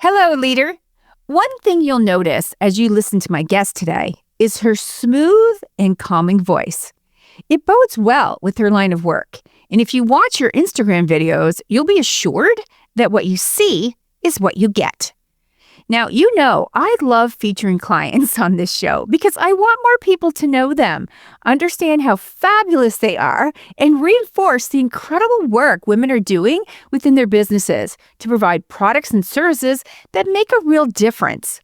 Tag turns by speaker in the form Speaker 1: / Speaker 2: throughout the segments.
Speaker 1: Hello, leader. One thing you'll notice as you listen to my guest today is her smooth and calming voice. It bodes well with her line of work. And if you watch her Instagram videos, you'll be assured that what you see is what you get. Now, you know I love featuring clients on this show because I want more people to know them, understand how fabulous they are, and reinforce the incredible work women are doing within their businesses to provide products and services that make a real difference.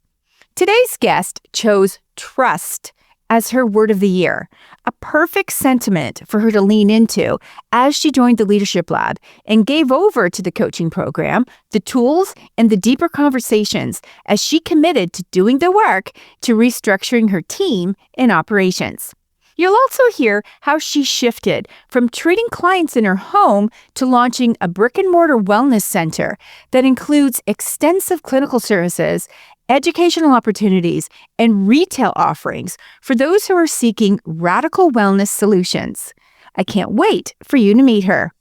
Speaker 1: Today's guest chose trust as her word of the year, a perfect sentiment for her to lean into as she joined the Leadership Lab and gave over to the coaching program, the tools, and the deeper conversations as she committed to doing the work to restructuring her team and operations. You'll also hear how she shifted from treating clients in her home to launching a brick-and-mortar wellness center that includes extensive clinical services, educational opportunities, and retail offerings for those who are seeking radical wellness solutions. I can't wait for you to meet her.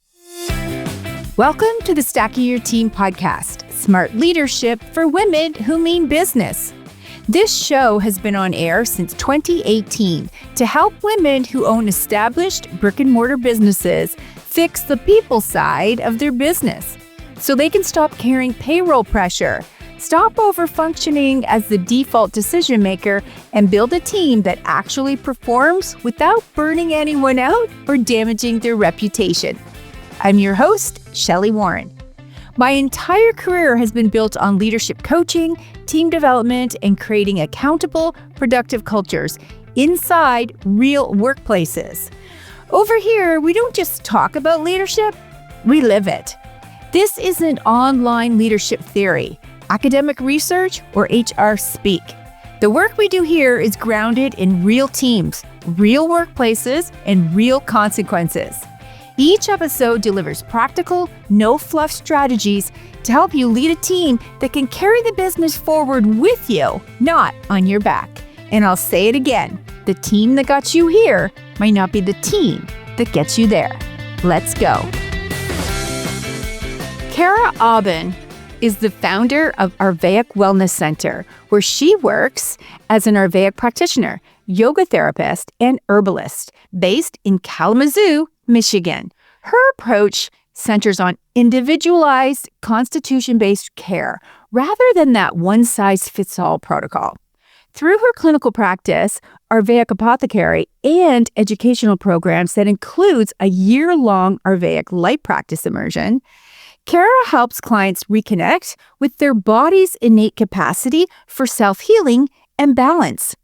Speaker 1: Welcome to the Stacking Your Team podcast, smart leadership for women who mean business. This show has been on air since 2018 to help women who own established brick-and-mortar businesses fix the people side of their business so they can stop carrying payroll pressure, stop overfunctioning as the default decision maker, and build a team that actually performs without burning anyone out or damaging their reputation. I'm your host, Shelley Warren. My entire career has been built on leadership coaching, team development, and creating accountable, productive cultures inside real workplaces. Over here, we don't just talk about leadership, we live it. This isn't online leadership theory, academic research, or HR speak. The work we do here is grounded in real teams, real workplaces, and real consequences. Each episode delivers practical, no-fluff strategies to help you lead a team that can carry the business forward with you, not on your back. And I'll say it again, the team that got you here might not be the team that gets you there. Let's go. Kara Aubin is the founder of Ayurvedic Wellness Center, where she works as an Ayurvedic practitioner, yoga therapist, and herbalist based in Kalamazoo, Michigan. Her approach centers on individualized, constitution-based care rather than that one-size-fits-all protocol. Through her clinical practice, Ayurvedic apothecary, and educational programs that includes a year-long Ayurvedic light practice immersion, Kara helps clients reconnect with their body's innate capacity for self-healing and balance.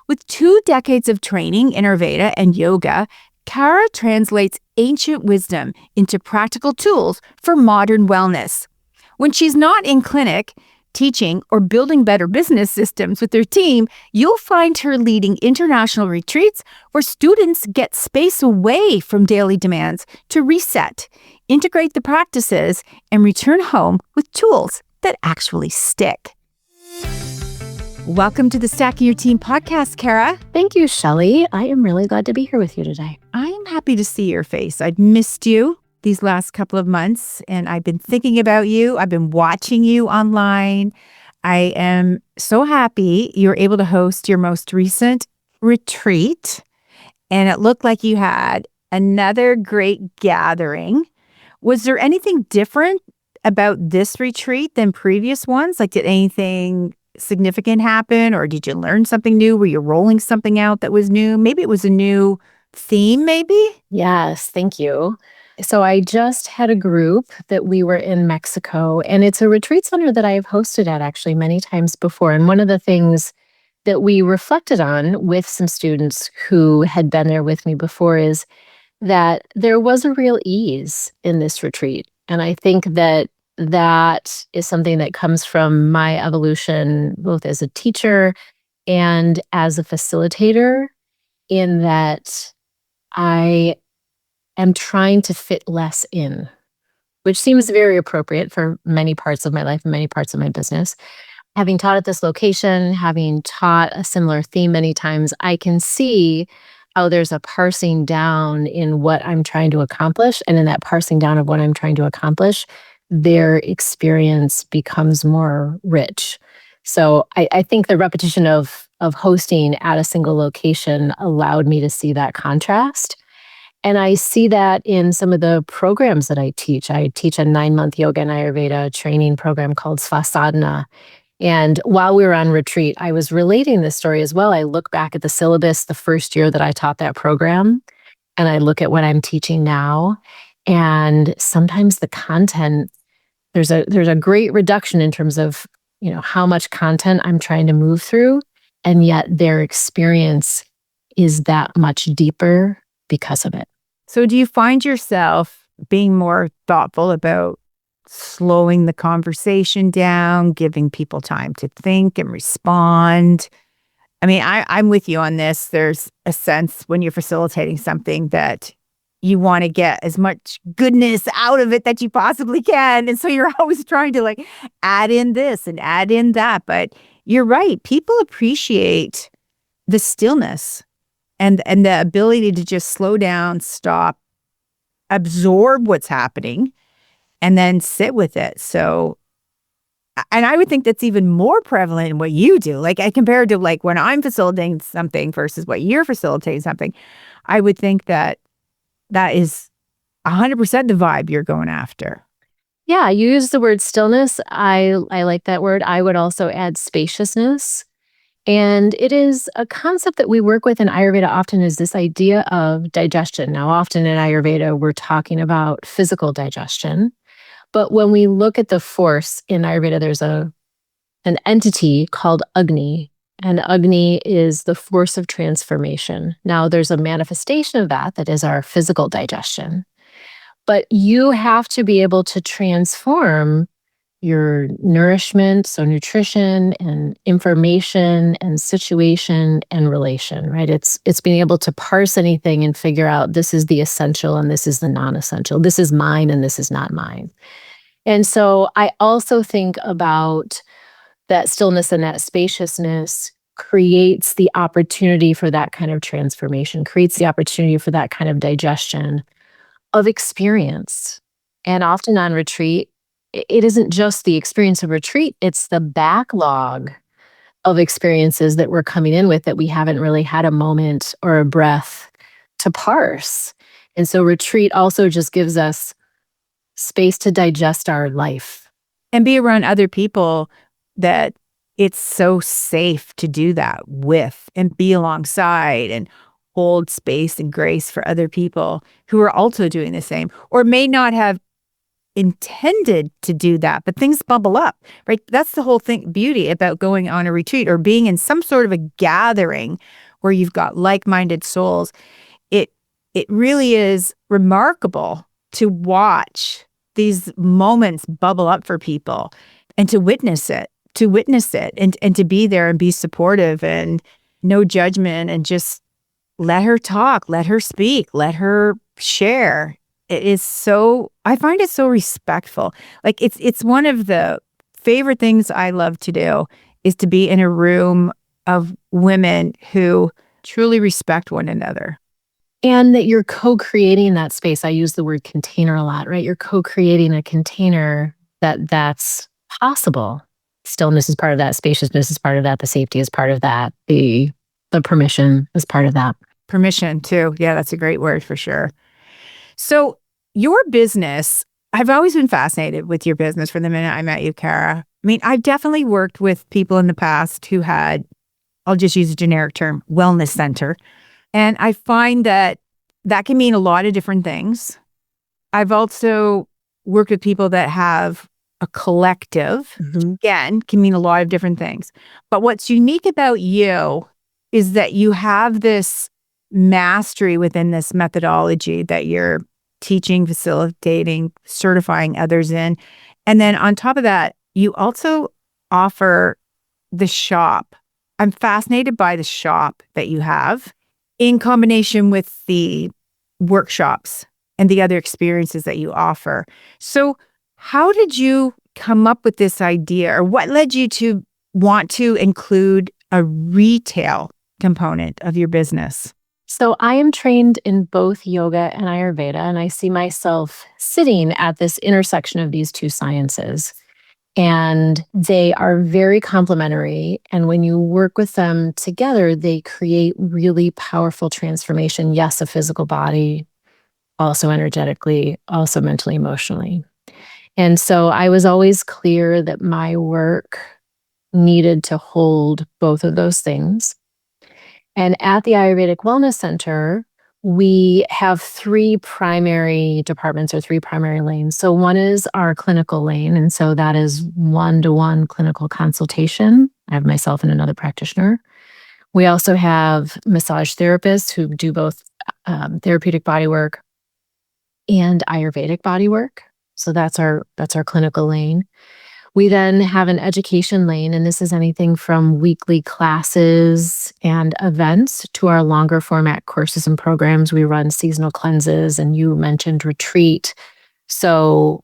Speaker 1: With 2 decades of training in Ayurveda and yoga, Kara translates ancient wisdom into practical tools for modern wellness. When she's not in clinic, teaching, or building better business systems with her team, you'll find her leading international retreats where students get space away from daily demands to reset, integrate the practices, and return home with tools that actually stick. Welcome to the Stacking Your Team podcast, Kara.
Speaker 2: Thank you, Shelley. I am really glad to be here with you today.
Speaker 1: I'm happy to see your face. I've missed you these last couple of months, and I've been thinking about you. I've been watching you online. I am so happy you were able to host your most recent retreat, and it looked like you had another great gathering. Was there anything different about this retreat than previous ones? Like, did anything significant happen, or did you learn something new? Were you rolling something out that was new? Maybe it was a new theme, maybe?
Speaker 2: Yes, thank you. So I just had a group that we were in Mexico, and it's a retreat center that I have hosted at actually many times before. And one of the things that we reflected on with some students who had been there with me before is that there was a real ease in this retreat. And I think that that is something that comes from my evolution, both as a teacher and as a facilitator, in that I am trying to fit less in, which seems very appropriate for many parts of my life and many parts of my business. Having taught at this location, having taught a similar theme many times, I can see how there's a parsing down in what I'm trying to accomplish. And in that parsing down of what I'm trying to accomplish, their experience becomes more rich. So I think the repetition of hosting at a single location allowed me to see that contrast. And I see that in some of the programs that I teach. I teach a 9-month yoga and Ayurveda training program called Svasadhana. And while we were on retreat, I was relating this story as well. I look back at the syllabus the first year that I taught that program, and I look at what I'm teaching now. And sometimes the content, there's a great reduction in terms of, how much content I'm trying to move through. And yet their experience is that much deeper because of it.
Speaker 1: So do you find yourself being more thoughtful about slowing the conversation down, giving people time to think and respond? I mean, I'm with you on this. There's a sense when you're facilitating something that you want to get as much goodness out of it that you possibly can. And so you're always trying to add in this and add in that. But you're right. People appreciate the stillness and the ability to just slow down, stop, absorb what's happening, and then sit with it. So, and I would think that's even more prevalent in what you do. Compared to when I'm facilitating something versus what you're facilitating something, I would think that is 100% the vibe you're going after.
Speaker 2: Yeah, you use the word stillness. I like that word. I would also add spaciousness. And it is a concept that we work with in Ayurveda often, is this idea of digestion. Now, often in Ayurveda, we're talking about physical digestion. But when we look at the force in Ayurveda, there's an entity called Agni. And Agni is the force of transformation. Now, there's a manifestation of that is our physical digestion. But you have to be able to transform your nourishment, so nutrition and information and situation and relation, right? It's being able to parse anything and figure out this is the essential and this is the non-essential. This is mine and this is not mine. And so I also think about that stillness and that spaciousness creates the opportunity for that kind of transformation, creates the opportunity for that kind of digestion of experience. And often on retreat, it isn't just the experience of retreat, it's the backlog of experiences that we're coming in with that we haven't really had a moment or a breath to parse. And so retreat also just gives us space to digest our life.
Speaker 1: And be around other people that it's so safe to do that with, and be alongside and hold space and grace for other people who are also doing the same, or may not have intended to do that, but things bubble up, right? That's the whole beauty about going on a retreat or being in some sort of a gathering where you've got like-minded souls. It really is remarkable to watch these moments bubble up for people and to witness it and to be there and be supportive and no judgment and just let her talk, let her speak, let her share. It is I find it so respectful. It's one of the favorite things I love to do is to be in a room of women who truly respect one another.
Speaker 2: And that you're co-creating that space. I use the word container a lot, right? You're co-creating a container that's possible. Stillness is part of that. Spaciousness is part of that. The safety is part of that. The permission is part of that.
Speaker 1: Permission too. Yeah, that's a great word for sure. So your business, I've always been fascinated with your business from the minute I met you, Kara. I mean, I've definitely worked with people in the past who had, I'll just use a generic term, wellness center. And I find that can mean a lot of different things. I've also worked with people that have a collective, again, can mean a lot of different things. But what's unique about you is that you have this mastery within this methodology that you're teaching, facilitating, certifying others in. And then on top of that, you also offer the shop. I'm fascinated by the shop that you have in combination with the workshops and the other experiences that you offer. So how did you come up with this idea, or what led you to want to include a retail component of your business?
Speaker 2: So I am trained in both yoga and Ayurveda, and I see myself sitting at this intersection of these two sciences. And they are very complementary. And when you work with them together, they create really powerful transformation. Yes, a physical body, also energetically, also mentally, emotionally. And so I was always clear that my work needed to hold both of those things. And at the Ayurvedic Wellness Center, we have three primary departments or three primary lanes. So one is our clinical lane. And so that is one-to-one clinical consultation. I have myself and another practitioner. We also have massage therapists who do both therapeutic body work and Ayurvedic body work. So that's our clinical lane. We then have an education lane, and this is anything from weekly classes and events to our longer format courses and programs. We run seasonal cleanses, and you mentioned retreat. So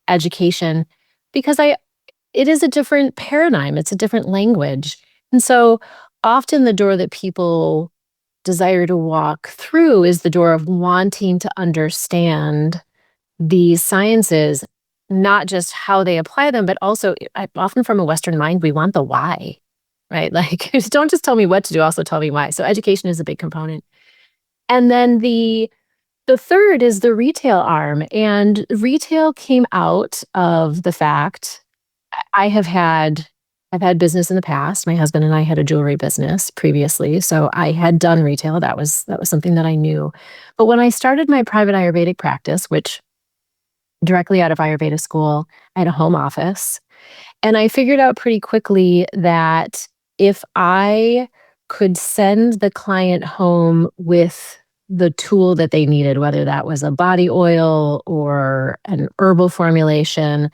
Speaker 2: education, because it is a different paradigm. It's a different language. And so often the door that people desire to walk through is the door of wanting to understand these sciences, not just how they apply them, but also often from a Western mind, we want the why, right? Like, don't just tell me what to do, also tell me why. So education is a big component. And then the third is the retail arm. And retail came out of the fact I've had business in the past. My husband and I had a jewelry business previously. So I had done retail. That was something that I knew. But when I started my private Ayurvedic practice, which directly out of Ayurveda school, I had a home office. And I figured out pretty quickly that if I could send the client home with the tool that they needed, whether that was a body oil or an herbal formulation,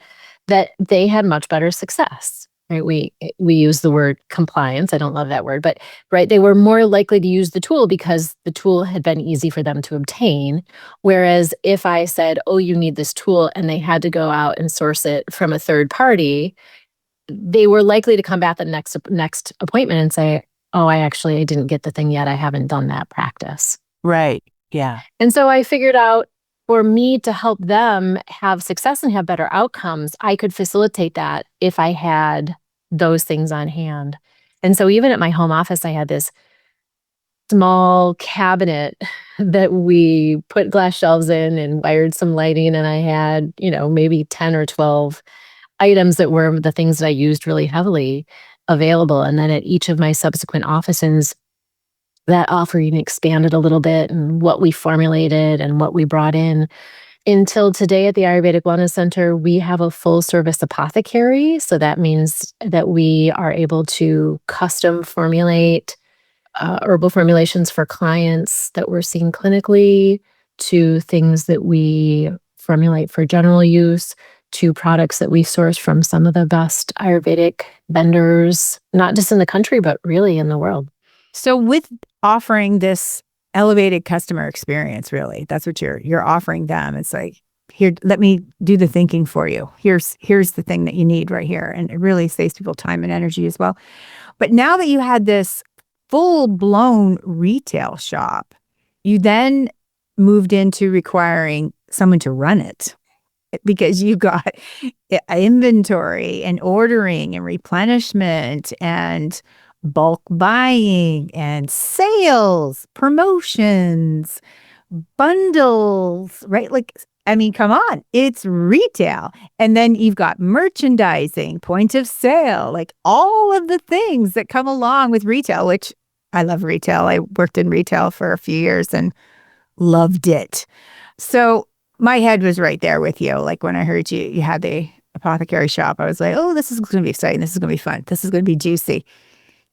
Speaker 2: that they had much better success. Right? We use the word compliance. I don't love that word, but right, they were more likely to use the tool because the tool had been easy for them to obtain. Whereas if I said, "Oh, you need this tool," and they had to go out and source it from a third party, they were likely to come back the next appointment and say, "Oh, I didn't get the thing yet. I haven't done that practice."
Speaker 3: Right. Yeah.
Speaker 2: And so I figured out for me to help them have success and have better outcomes, I could facilitate that if I had those things on hand. And so even at my home office, I had this small cabinet that we put glass shelves in and wired some lighting. And I had, maybe 10 or 12 items that were the things that I used really heavily available. And then at each of my subsequent offices, that offering expanded a little bit and what we formulated and what we brought in. Until today at the Ayurvedic Wellness Center, we have a full service apothecary. So that means that we are able to custom formulate herbal formulations for clients that we're seeing clinically, to things that we formulate for general use, to products that we source from some of the best Ayurvedic vendors, not just in the country, but really in the world.
Speaker 1: So with offering this elevated customer experience, really, that's what you're offering them. It's like, here, let me do the thinking for you. Here's the thing that you need right here. And it really saves people time and energy as well. But now that you had this full-blown retail shop, you then moved into requiring someone to run it, because you've got inventory and ordering and replenishment and bulk buying and sales, promotions, bundles, right? Like, I mean, come on, it's retail. And then you've got merchandising, point of sale, like all of the things that come along with retail, which I love retail. I worked in retail for a few years and loved it. So my head was right there with you. Like when I heard you had the apothecary shop, I was like, oh, this is going to be exciting. This is going to be fun. This is going to be juicy.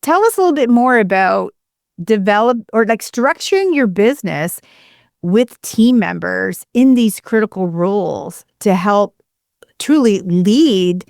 Speaker 1: Tell us a little bit more about structuring your business with team members in these critical roles to help truly lead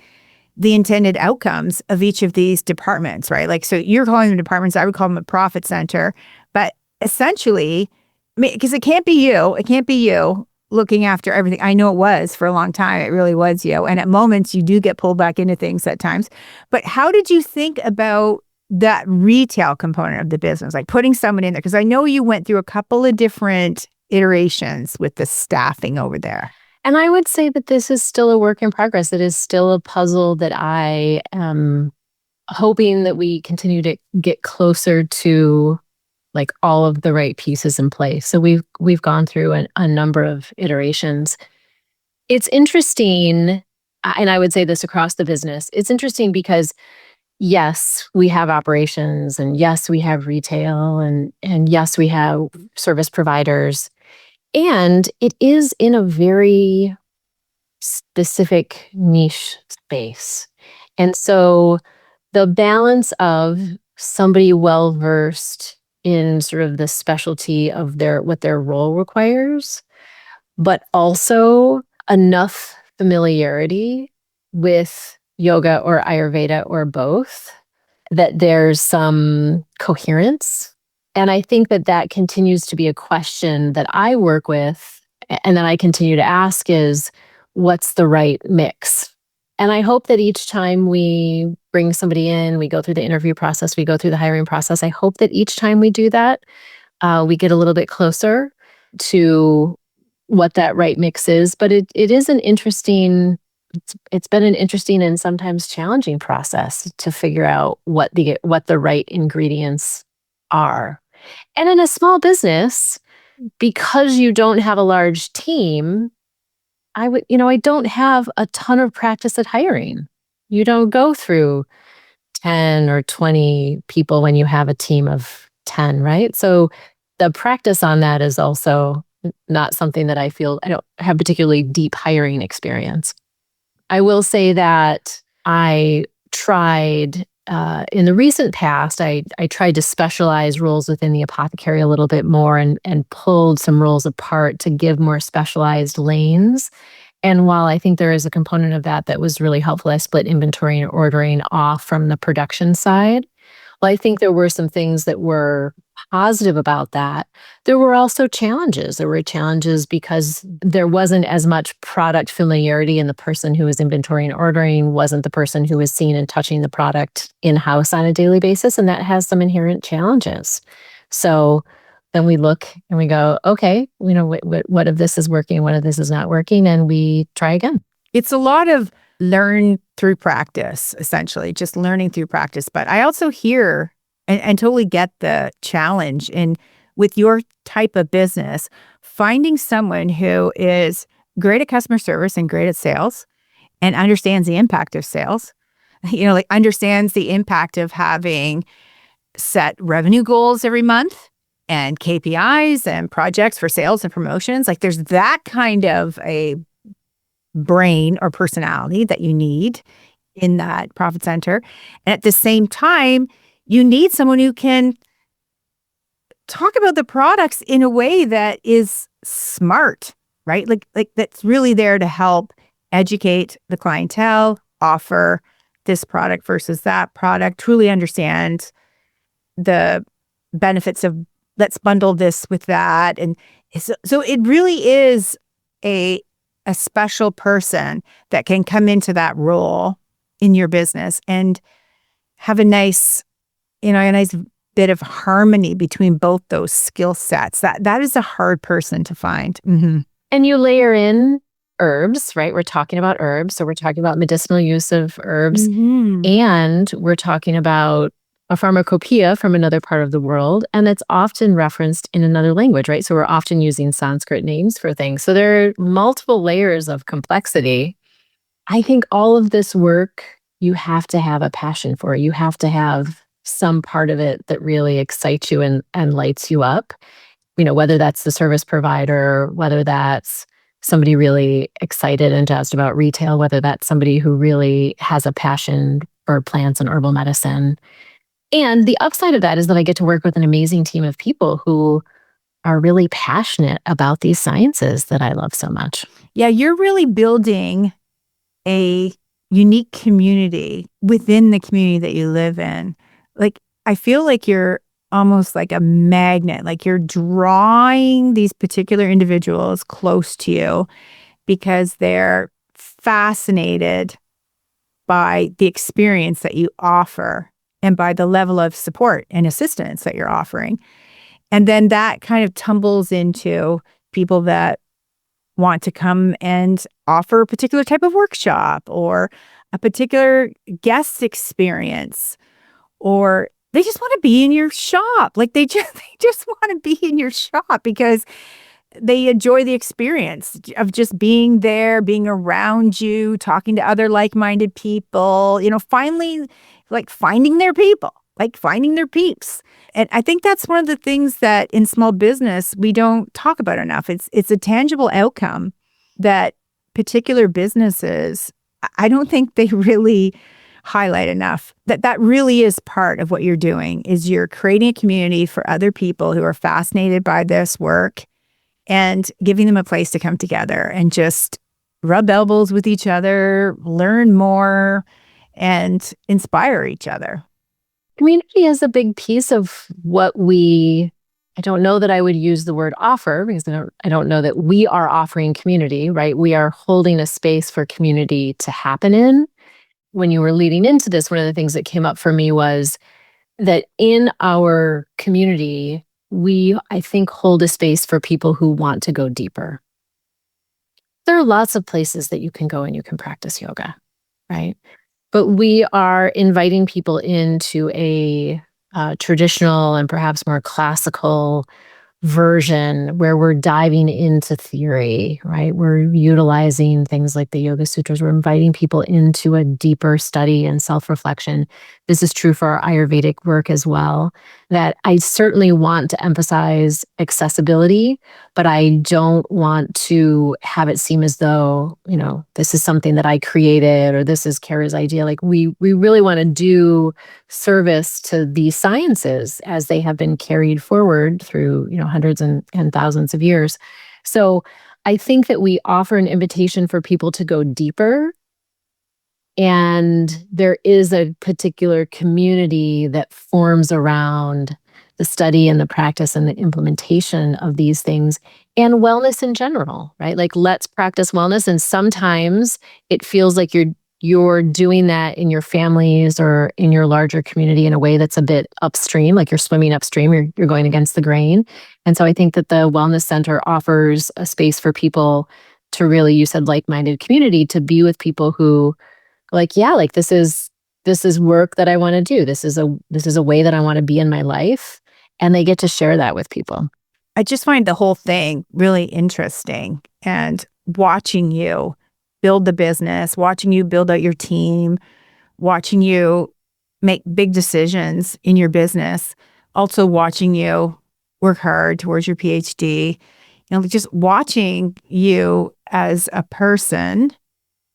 Speaker 1: the intended outcomes of each of these departments, right? Like, so you're calling them departments, I would call them a profit center, but essentially, because it can't be you looking after everything. I know it was for a long time. It really was you. And at moments you do get pulled back into things at times. But how did you think about that retail component of the business, like putting someone in there? Because I know you went through a couple of different iterations with the staffing over there.
Speaker 2: And I would say that this is still a work in progress. It is still a puzzle that I am hoping that we continue to get closer to, like, all of the right pieces in place. So we've gone through a number of iterations. It's interesting, and I would say this across the business. It's interesting because yes, we have operations, and yes, we have retail, and yes, we have service providers. And it is in a very specific niche space. And so the balance of somebody well-versed in sort of the specialty of what their role requires, but also enough familiarity with yoga or Ayurveda or both, that there's some coherence. And I think that continues to be a question that I work with and that I continue to ask is, what's the right mix? And I hope that each time we bring somebody in, we go through the interview process, we go through the hiring process, I hope that each time we do that, we get a little bit closer to what that right mix is. But it is an interesting, it's been an interesting and sometimes challenging process to figure out what the right ingredients are. And in a small business, because you don't have a large team, I don't have a ton of practice at hiring. You don't go through 10 or 20 people when you have a team of 10, right? So the practice on that is also not something that I don't have particularly deep hiring experience. I will say that I tried, in the recent past, I tried to specialize roles within the apothecary a little bit more and pulled some roles apart to give more specialized lanes. And while I think there is a component of that was really helpful, I split inventory and ordering off from the production side. Well, I think there were some things that were positive about that. There were also challenges. There were challenges because there wasn't as much product familiarity, and the person who was inventory and ordering wasn't the person who was seeing and touching the product in-house on a daily basis, and that has some inherent challenges. So then we look and we go, okay, what if this is working, what if this is not working, and we try again.
Speaker 1: It's a lot of learn through practice, essentially, just learning through practice. But I also hear and totally get the challenge in, with your type of business, finding someone who is great at customer service and great at sales and understands the impact of sales, like understands the impact of having set revenue goals every month and KPIs and projects for sales and promotions. Like there's that kind of a brain or personality that you need in that profit center. And at the same time, you need someone who can talk about the products in a way that is smart, right? Like that's really there to help educate the clientele, offer this product versus that product, truly understand the benefits of let's bundle this with that. And so it really is a special person that can come into that role in your business and have a nice bit of harmony between both those skill sets. That is a hard person to find. Mm-hmm.
Speaker 2: And you layer in herbs, right? We're talking about herbs. So we're talking about medicinal use of herbs.
Speaker 1: Mm-hmm.
Speaker 2: And we're talking about a pharmacopoeia from another part of the world. And it's often referenced in another language, right? So we're often using Sanskrit names for things. So there are multiple layers of complexity. I think all of this work, you have to have a passion for. You have to have some part of it that really excites you and lights you up. Whether that's the service provider, whether that's somebody really excited and jazzed about retail, whether that's somebody who really has a passion for plants and herbal medicine. And the upside of that is that I get to work with an amazing team of people who are really passionate about these sciences that I love so much.
Speaker 1: Yeah, you're really building a unique community within the community that you live in. Like, I feel like you're almost like a magnet, like you're drawing these particular individuals close to you because they're fascinated by the experience that you offer and by the level of support and assistance that you're offering. And then that kind of tumbles into people that want to come and offer a particular type of workshop or a particular guest experience, or they just want to be in your shop. Like they just want to be in your shop because they enjoy the experience of just being there, being around you, talking to other like-minded people, finally like finding their people, like finding their peeps. And I think that's one of the things that in small business we don't talk about enough. It's a tangible outcome that particular businesses, I don't think they really highlight enough. That really is part of what you're doing, is you're creating a community for other people who are fascinated by this work and giving them a place to come together and just rub elbows with each other, learn more, and inspire each other.
Speaker 2: Community is a big piece of what I don't know that I would use the word offer, because I don't know that we are offering community, right? We are holding a space for community to happen in. When you were leading into this, one of the things that came up for me was that in our community, we, I think, hold a space for people who want to go deeper. There are lots of places that you can go and you can practice yoga, right? But we are inviting people into a traditional and perhaps more classical version where we're diving into theory, right? We're utilizing things like the Yoga Sutras. We're inviting people into a deeper study and self-reflection. This is true for our Ayurvedic work as well, that I certainly want to emphasize accessibility, but I don't want to have it seem as though, this is something that I created or this is Kara's idea. Like we really want to do service to these sciences as they have been carried forward through, hundreds and thousands of years. So I think that we offer an invitation for people to go deeper. And there is a particular community that forms around the study and the practice and the implementation of these things and wellness in general, right? Like let's practice wellness. And sometimes it feels like you're doing that in your families or in your larger community in a way that's a bit upstream, like you're swimming upstream, you're going against the grain. And so I think that the Wellness Center offers a space for people to really, you said like-minded community, to be with people who like, yeah, like this is work that I want to do. This is a way that I want to be in my life. And they get to share that with people.
Speaker 1: I just find the whole thing really interesting, and watching you build the business, watching you build out your team, watching you make big decisions in your business, also watching you work hard towards your PhD, just watching you as a person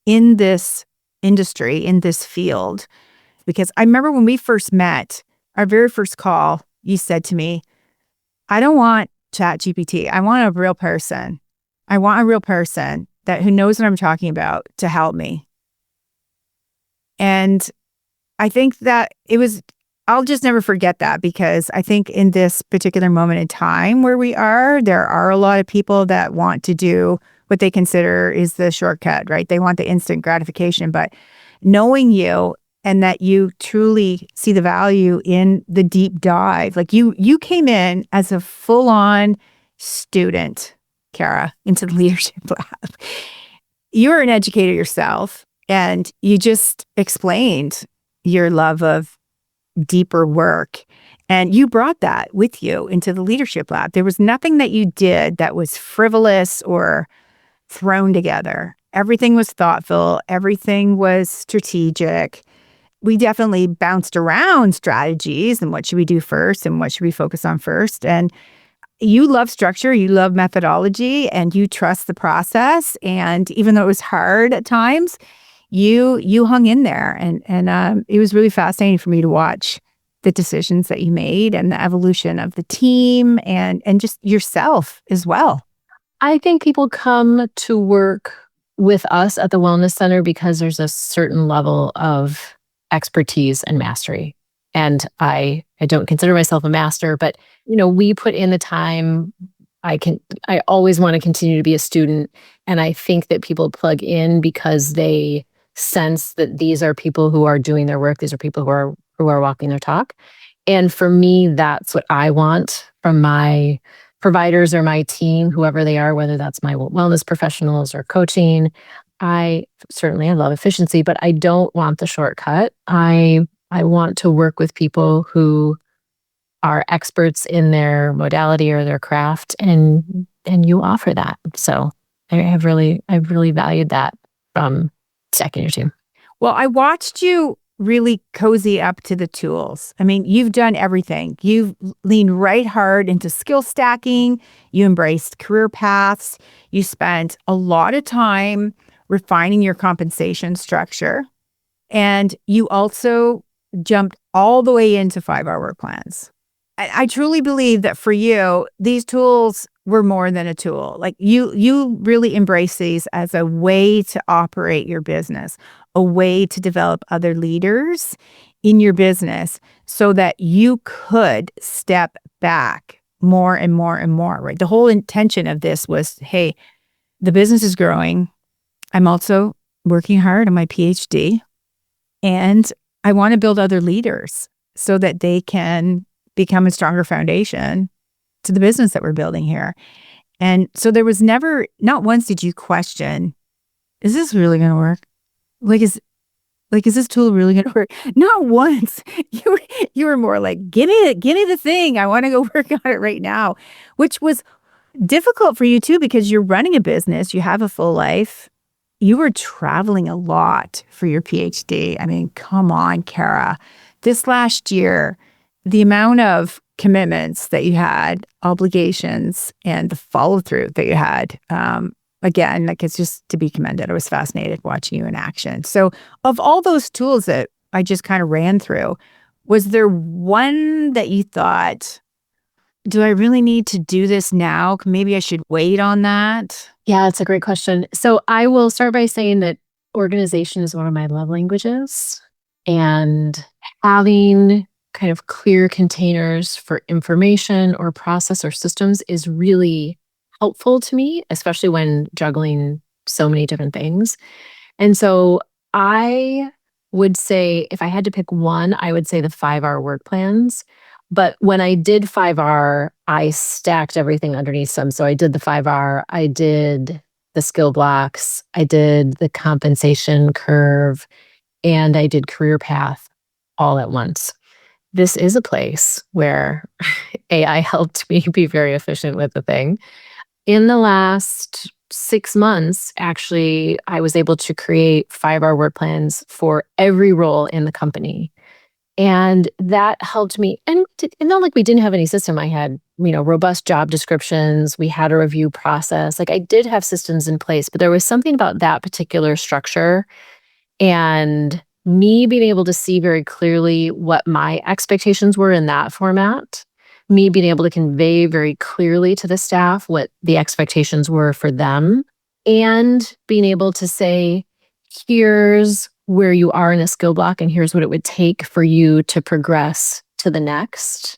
Speaker 1: in this industry, in this field. Because I remember when we first met, our very first call, you said to me, I don't want ChatGPT. I want a real person. I want a real person who knows what I'm talking about to help me. And I think that I'll just never forget that, because I think in this particular moment in time where we are, there are a lot of people that want to do what they consider is the shortcut, right? They want the instant gratification, but knowing you and that you truly see the value in the deep dive, like you came in as a full-on student, Kara, into the leadership lab. You're an educator yourself, and you just explained your love of deeper work. And you brought that with you into the leadership lab. There was nothing that you did that was frivolous or thrown together. Everything was thoughtful. Everything was strategic. We definitely bounced around strategies and what should we do first and what should we focus on first. And you love structure, you love methodology, and you trust the process. And even though it was hard at times, you hung in there. And it was really fascinating for me to watch the decisions that you made and the evolution of the team and just yourself as well.
Speaker 2: I think people come to work with us at the Wellness Center because there's a certain level of expertise and mastery. And I don't consider myself a master, but we put in the time. I always want to continue to be a student. And I think that people plug in because they sense that these are people who are doing their work. These are people who who are walking their talk. And for me, that's what I want from my providers or my team, whoever they are, whether that's my wellness professionals or coaching. I love efficiency, but I don't want the shortcut. I want to work with people who are experts in their modality or their craft, and you offer that. So I've really valued that from second or two.
Speaker 1: Well, I watched you really cozy up to the tools. I mean, you've done everything. You've leaned right hard into skill stacking. You embraced career paths. You spent a lot of time refining your compensation structure. And you also jumped all the way into 5-hour work plans. I truly believe that for you, these tools were more than a tool. Like you really embrace these as a way to operate your business, a way to develop other leaders in your business so that you could step back more and more and more, right? The whole intention of this was, hey, the business is growing. I'm also working hard on my PhD, and I want to build other leaders so that they can become a stronger foundation to the business that we're building here. And so there was never, not once did you question, is this really going to work? Is this tool really going to work? Not once. You were more like, give me the thing. I want to go work on it right now, which was difficult for you too, because you're running a business, you have a full life. You were traveling a lot for your PhD. I mean, come on, Kara. This last year, the amount of commitments that you had, obligations, and the follow through that you had, again, like it's just to be commended. I was fascinated watching you in action. So of all those tools that I just kind of ran through, was there one that you thought, do I really need to do this now? Maybe I should wait on that?
Speaker 2: Yeah, it's a great question. So I will start by saying that organization is one of my love languages, and having kind of clear containers for information or process or systems is really helpful to me, especially when juggling so many different things. And so I would say, if I had to pick one, I would say the 5-hour work plans. But when I did 5R, I stacked everything underneath some. So I did the 5R, I did the skill blocks, I did the compensation curve, and I did career path all at once. This is a place where AI helped me be very efficient with the thing. In the last 6 months, actually, I was able to create 5-hour work plans for every role in the company. And that helped me. And not like we didn't have any system. I had, robust job descriptions. We had a review process. Like I did have systems in place, but there was something about that particular structure and me being able to see very clearly what my expectations were in that format, me being able to convey very clearly to the staff what the expectations were for them, and being able to say, here's where you are in a skill block and here's what it would take for you to progress to the next.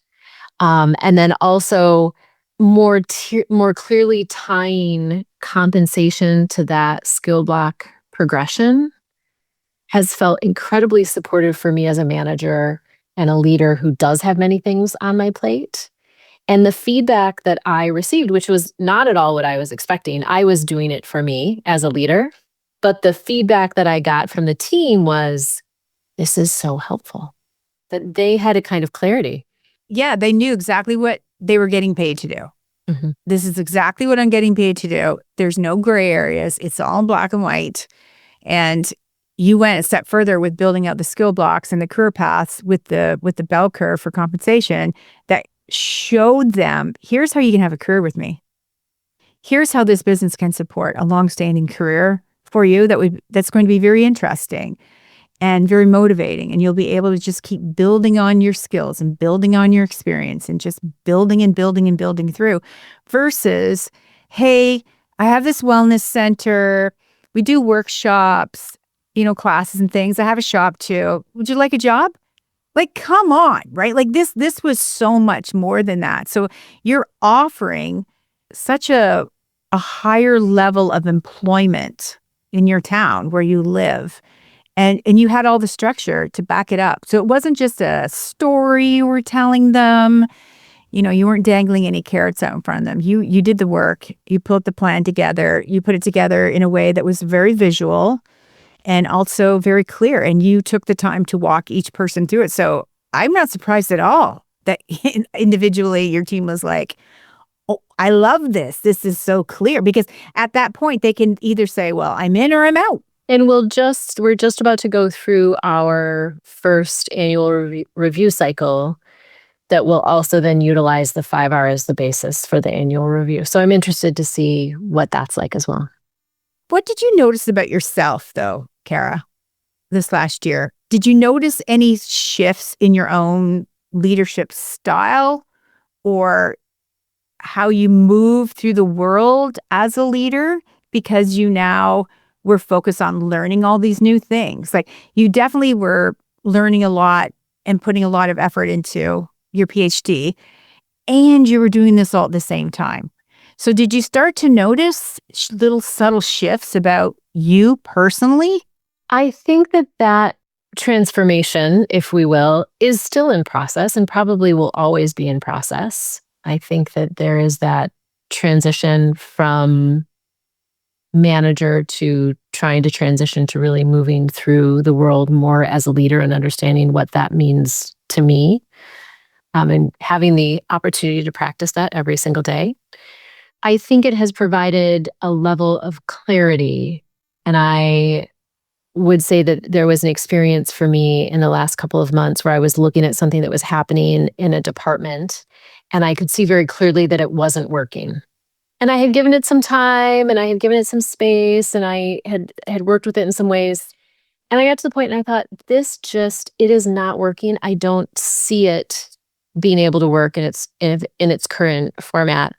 Speaker 2: And then also more clearly tying compensation to that skill block progression has felt incredibly supportive for me as a manager and a leader who does have many things on my plate. And the feedback that I received, which was not at all what I was expecting, I was doing it for me as a leader. But the feedback that I got from the team was, this is so helpful. That they had a kind of clarity.
Speaker 1: Yeah, they knew exactly what they were getting paid to do.
Speaker 2: Mm-hmm.
Speaker 1: This is exactly what I'm getting paid to do. There's no gray areas. It's all in black and white. And you went a step further with building out the skill blocks and the career paths with the bell curve for compensation that showed them, here's how you can have a career with me. Here's how this business can support a longstanding career for you that's going to be very interesting and very motivating. And you'll be able to just keep building on your skills and building on your experience and just building and building and building through versus, hey, I have this wellness center. We do workshops, classes and things. I have a shop too. Would you like a job? Like, come on, right? Like this was so much more than that. So you're offering such a higher level of employment in your town where you live. And you had all the structure to back it up. So it wasn't just a story you were telling them. You weren't dangling any carrots out in front of them. You did the work. You put the plan together. You put it together in a way that was very visual and also very clear. And you took the time to walk each person through it. So I'm not surprised at all that individually your team was like, oh, I love this. This is so clear. Because at that point, they can either say, well, I'm in or I'm out.
Speaker 2: And we're just about to go through our first annual review cycle that will also then utilize the 5R as the basis for the annual review. So I'm interested to see what that's like as well.
Speaker 1: What did you notice about yourself, though, Kara, this last year? Did you notice any shifts in your own leadership style or how you move through the world as a leader because you now were focused on learning all these new things? Like, you definitely were learning a lot and putting a lot of effort into your PhD, and you were doing this all at the same time. So did you start to notice little subtle shifts about you personally?
Speaker 2: I think that transformation, if we will, is still in process and probably will always be in process. I think that there is that transition from manager to trying to transition to really moving through the world more as a leader and understanding what that means to me, and having the opportunity to practice that every single day. I think it has provided a level of clarity. And I would say that there was an experience for me in the last couple of months where I was looking at something that was happening in a department, and I could see very clearly that it wasn't working. And I had given it some time and I had given it some space and I had worked with it in some ways. And I got to the point and I thought, it is not working. I don't see it being able to work in its current format.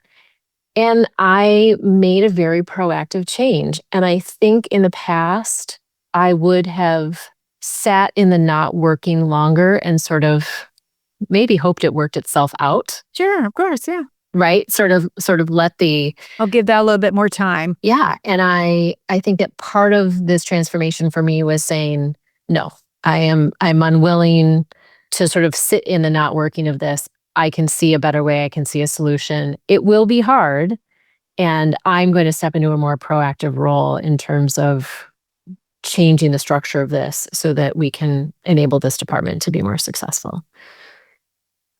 Speaker 2: And I made a very proactive change. And I think in the past, I would have sat in the not working longer and sort of maybe hoped it worked itself out.
Speaker 1: Sure, of course, yeah.
Speaker 2: Right? Sort of let the...
Speaker 1: I'll give that a little bit more time.
Speaker 2: Yeah. And I think that part of this transformation for me was saying, no, I'm unwilling to sort of sit in the not working of this. I can see a better way. I can see a solution. It will be hard. And I'm going to step into a more proactive role in terms of changing the structure of this so that we can enable this department to be more successful.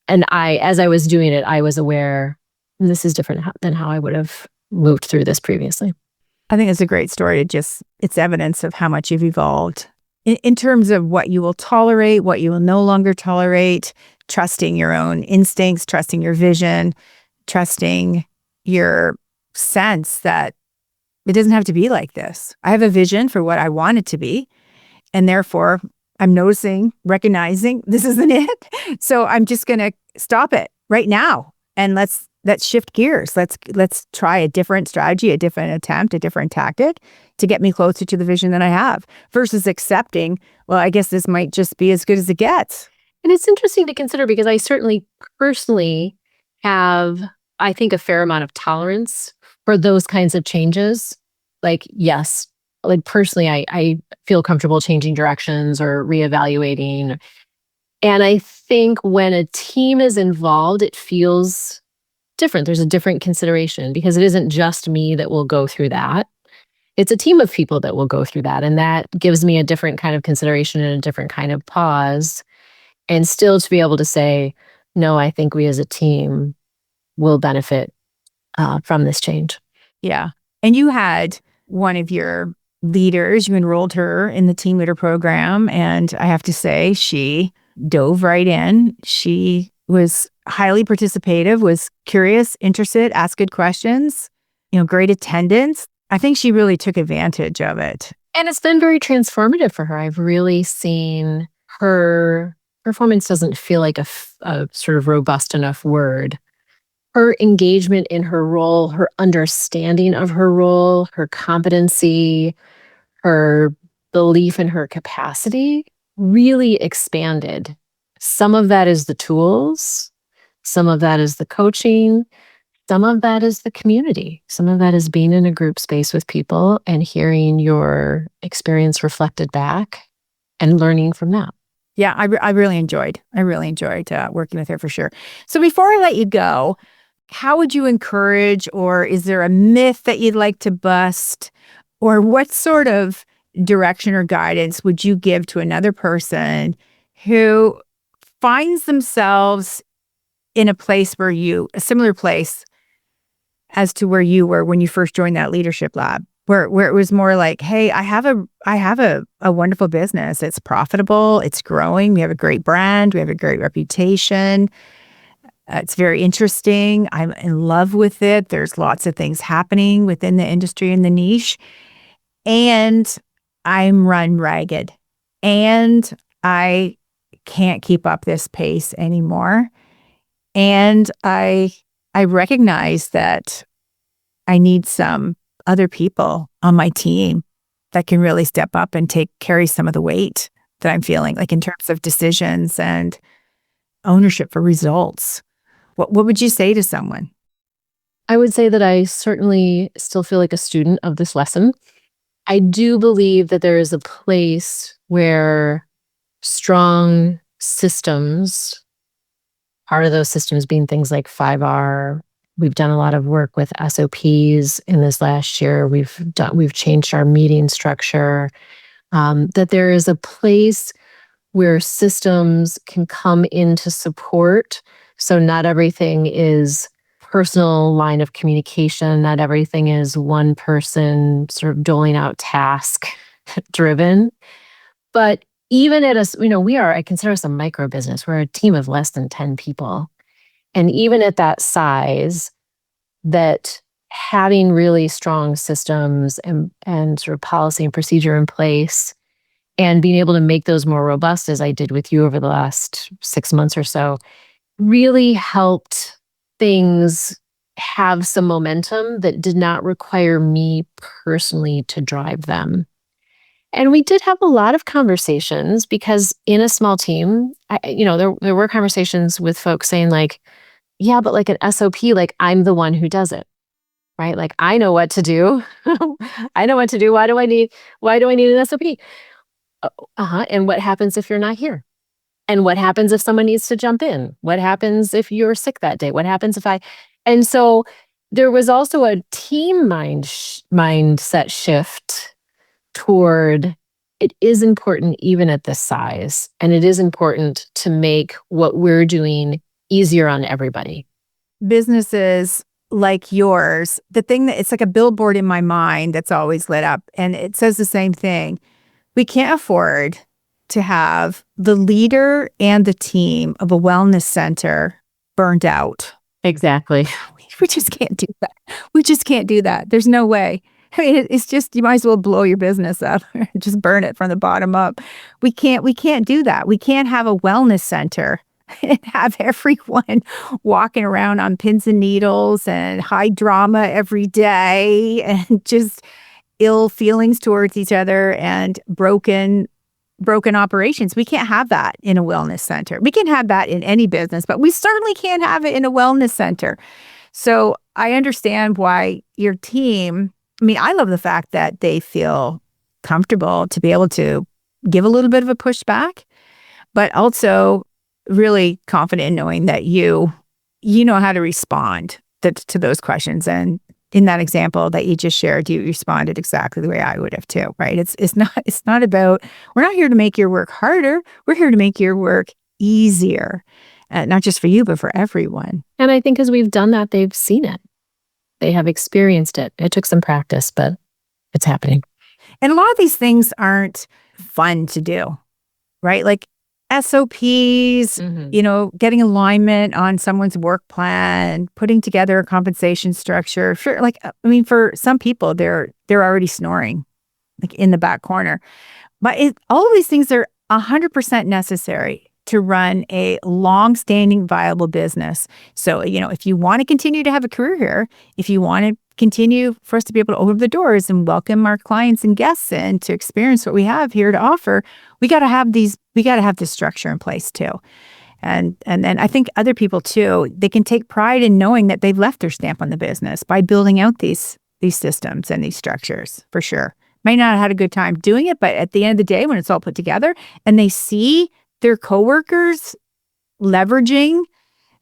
Speaker 2: And as I was doing it, I was aware this is different than how I would have moved through this previously.
Speaker 1: I think it's a great story. It's evidence of how much you've evolved in terms of what you will tolerate, what you will no longer tolerate, trusting your own instincts, trusting your vision, trusting your sense that it doesn't have to be like this. I have a vision for what I want it to be, and therefore I'm recognizing this isn't it. So I'm just going to stop it right now, and let's shift gears. Let's try a different strategy, a different attempt, a different tactic to get me closer to the vision that I have, versus accepting, well, I guess this might just be as good as it gets.
Speaker 2: And it's interesting to consider because I certainly personally have, I think, a fair amount of tolerance for those kinds of changes. Like, yes, like personally, I feel comfortable changing directions or reevaluating. And I think when a team is involved, it feels different. There's a different consideration because it isn't just me that will go through that. It's a team of people that will go through that. And that gives me a different kind of consideration and a different kind of pause. And still to be able to say, no, I think we as a team will benefit from this change.
Speaker 1: Yeah. And you had one of your leaders, you enrolled her in the team leader program. And I have to say, she dove right in. She was highly participative, was curious, interested, asked good questions, great attendance. I think she really took advantage of it.
Speaker 2: And it's been very transformative for her. I've really seen her performance doesn't feel like a sort of robust enough word. Her engagement in her role, her understanding of her role, her competency, her belief in her capacity really expanded. Some of that is the tools. Some of that is the coaching. Some of that is the community. Some of that is being in a group space with people and hearing your experience reflected back. and learning from that.
Speaker 1: Yeah, I really enjoyed working with her for sure. So before I let you go, how would you encourage, or is there a myth that you'd like to bust? Or what sort of direction or guidance would you give to another person who finds themselves in a similar place as to where you were when you first joined that leadership lab, where it was more like, hey, I have a wonderful business. It's profitable. It's growing. We have a great brand. We have a great reputation. It's very interesting. I'm in love with it. There's lots of things happening within the industry and the niche. And I'm run ragged. And I can't keep up this pace anymore. And I recognize that I need some other people on my team that can really step up and carry some of the weight that I'm feeling, like in terms of decisions and ownership for results. What would you say to someone?
Speaker 2: I would say that I certainly still feel like a student of this lesson. I do believe that there is a place where strong systems, part of those systems being things like 5R. We've done a lot of work with SOPs in this last year. We've changed our meeting structure. That there is a place where systems can come into support. So not everything is personal line of communication. Not everything is one person sort of doling out task driven. But even at us, I consider us a micro business. We're a team of less than 10 people. And even at that size, that having really strong systems and sort of policy and procedure in place and being able to make those more robust, as I did with you over the last 6 months or so, really helped things have some momentum that did not require me personally to drive them. And we did have a lot of conversations because in a small team, there were conversations with folks saying like, yeah, but like an SOP, like I'm the one who does it, right? Like I know what to do. I know what to do. Why do I need an SOP? And what happens if you're not here? And what happens if someone needs to jump in? What happens if you're sick that day? What happens if and so there was also a team mindset shift toward it is important even at this size. And it is important to make what we're doing easier on everybody.
Speaker 1: Businesses like yours, the thing that it's like a billboard in my mind that's always lit up, and it says the same thing. We can't afford to have the leader and the team of a wellness center burned out.
Speaker 2: Exactly.
Speaker 1: We just can't do that. We just can't do that. There's no way. I mean, it's just, you might as well blow your business up, just burn it from the bottom up. We can't do that. We can't have a wellness center and have everyone walking around on pins and needles and high drama every day and just ill feelings towards each other and broken operations. We can't have that in a wellness center. We can have that in any business, but we certainly can't have it in a wellness center. So I understand why your team, I love the fact that they feel comfortable to be able to give a little bit of a pushback, but also really confident in knowing that you know how to respond to those questions. And in that example that you just shared, you responded exactly the way I would have too, right? It's not about, we're not here to make your work harder. We're here to make your work easier, not just for you, but for everyone.
Speaker 2: And I think as we've done that, they've seen it. They have experienced it. It took some practice, but it's happening.
Speaker 1: And a lot of these things aren't fun to do, right? Like SOPs, getting alignment on someone's work plan, putting together a compensation structure. Sure, for some people, they're already snoring, like in the back corner. But all of these things are 100% necessary to run a long-standing, viable business. So, if you want to continue to have a career here, if you want to continue for us to be able to open the doors and welcome our clients and guests in to experience what we have here to offer, we got to have this structure in place too. And then I think other people too, they can take pride in knowing that they've left their stamp on the business by building out these systems and these structures, for sure. might not have had a good time doing it, but at the end of the day, when it's all put together and they see their coworkers leveraging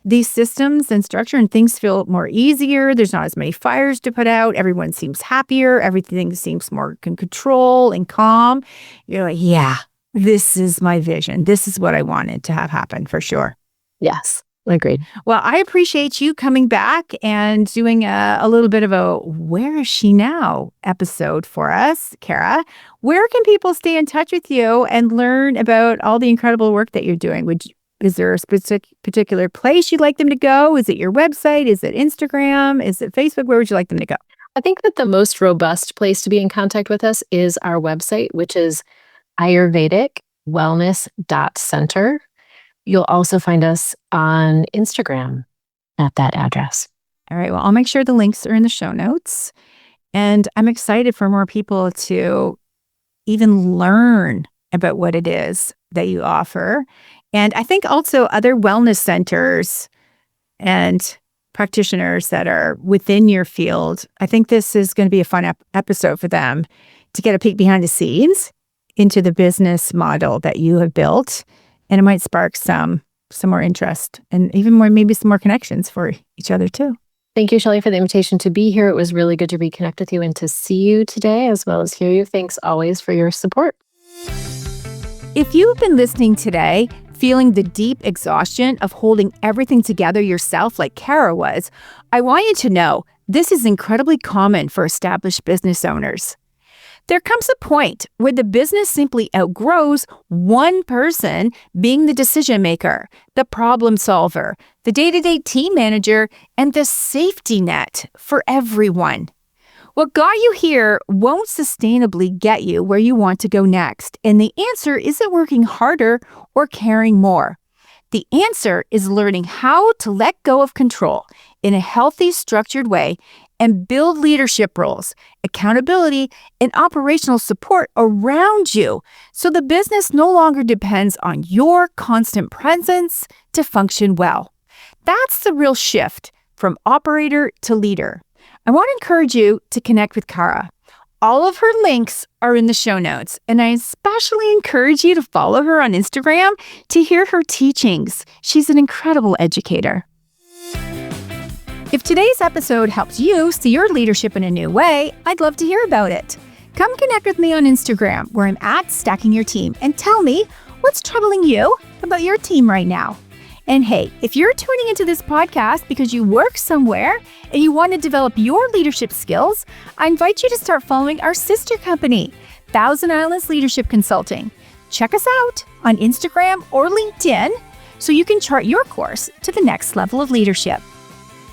Speaker 1: these systems and structure and things feel more easier, there's not as many fires to put out, everyone seems happier, everything seems more in control and calm. You're like, yeah, this is my vision. This is what I wanted to have happen for sure.
Speaker 2: Yes, agreed.
Speaker 1: Well, I appreciate you coming back and doing a little bit of a Where Is She Now episode for us, Kara. Where can people stay in touch with you and learn about all the incredible work that you're doing? Is there a particular place you'd like them to go? Is it your website? Is it Instagram? Is it Facebook? Where would you like them to go?
Speaker 2: I think that the most robust place to be in contact with us is our website, which is Ayurvedic Wellness Center. You'll also find us on Instagram at that address.
Speaker 1: All right. Well, I'll make sure the links are in the show notes. And I'm excited for more people to even learn about what it is that you offer. And I think also other wellness centers and practitioners that are within your field, I think this is going to be a fun episode for them to get a peek behind the scenes into the business model that you have built. And it might spark some more interest and even more, maybe some more connections for each other too.
Speaker 2: Thank you, Shelley, for the invitation to be here. It was really good to reconnect with you and to see you today as well as hear you. Thanks always for your support.
Speaker 1: If you've been listening today, feeling the deep exhaustion of holding everything together yourself like Kara was, I want you to know this is incredibly common for established business owners. There comes a point where the business simply outgrows one person being the decision maker, the problem solver, the day-to-day team manager, and the safety net for everyone. What got you here won't sustainably get you where you want to go next, and the answer isn't working harder or caring more. The answer is learning how to let go of control in a healthy, structured way and build leadership roles, accountability, and operational support around you so the business no longer depends on your constant presence to function well. That's the real shift from operator to leader. I want to encourage you to connect with Kara. All of her links are in the show notes, and I especially encourage you to follow her on Instagram to hear her teachings. She's an incredible educator. If today's episode helps you see your leadership in a new way, I'd love to hear about it. Come connect with me on Instagram, where I'm at Stacking Your Team, and tell me what's troubling you about your team right now. And hey, if you're tuning into this podcast because you work somewhere and you want to develop your leadership skills, I invite you to start following our sister company, Thousand Islands Leadership Consulting. Check us out on Instagram or LinkedIn so you can chart your course to the next level of leadership.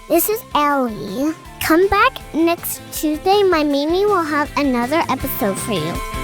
Speaker 3: This is Ellie. Come back next Tuesday. My Mimi will have another episode for you.